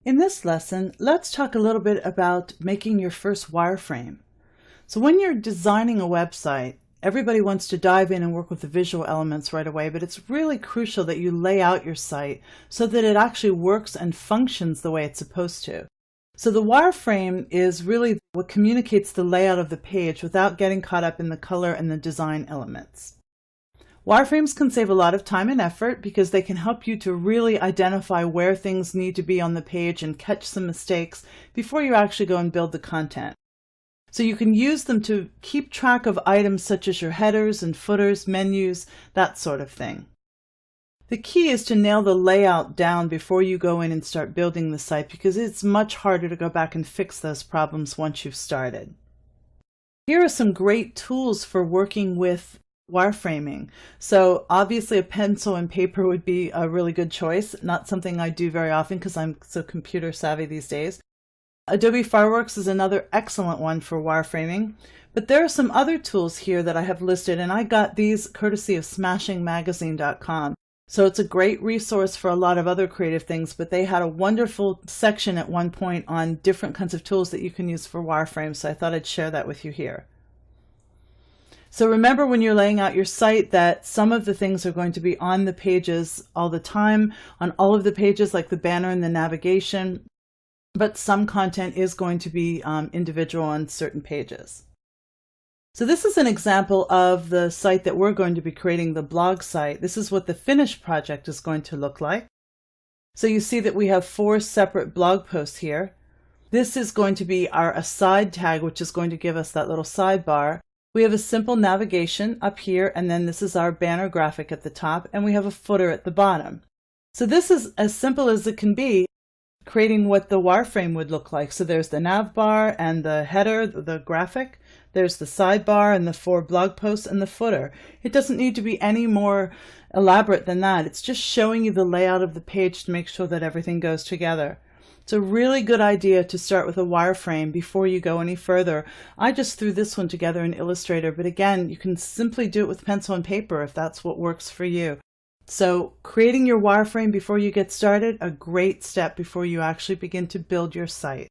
In this lesson, let's talk a little bit about making your first wireframe. So when you're designing a website, everybody wants to dive in and work with the visual elements right away, but it's really crucial that you lay out your site so that it actually works and functions the way it's supposed to. So the wireframe is really what communicates the layout of the page without getting caught up in the color and the design elements. Wireframes can save a lot of time and effort because they can help you to really identify where things need to be on the page and catch some mistakes before you actually go and build the content. So you can use them to keep track of items such as your headers and footers, menus, that sort of thing. The key is to nail the layout down before you go in and start building the site because it's much harder to go back and fix those problems once you've started. Here are some great tools for working with wireframing. So obviously a pencil and paper would be a really good choice, not something I do very often because I'm so computer savvy these days. Adobe Fireworks is another excellent one for wireframing, but there are some other tools here that I have listed, and I got these courtesy of smashingmagazine.com. So it's a great resource for a lot of other creative things, but they had a wonderful section at one point on different kinds of tools that you can use for wireframes, so I thought I'd share that with you here. So remember when you're laying out your site that some of the things are going to be on the pages all the time, on all of the pages like the banner and the navigation, but some content is going to be individual on certain pages. So this is an example of the site that we're going to be creating, the blog site. This is what the finished project is going to look like. So you see that we have 4 separate blog posts here. This is going to be our aside tag, which is going to give us that little sidebar. We have a simple navigation up here, and then this is our banner graphic at the top, and we have a footer at the bottom. So this is as simple as it can be, creating what the wireframe would look like. So there's the nav bar and the header, the graphic. There's the sidebar and the 4 blog posts and the footer. It doesn't need to be any more elaborate than that. It's just showing you the layout of the page to make sure that everything goes together. It's a really good idea to start with a wireframe before you go any further. I just threw this one together in Illustrator, but again, you can simply do it with pencil and paper if that's what works for you. So creating your wireframe before you get started, a great step before you actually begin to build your site.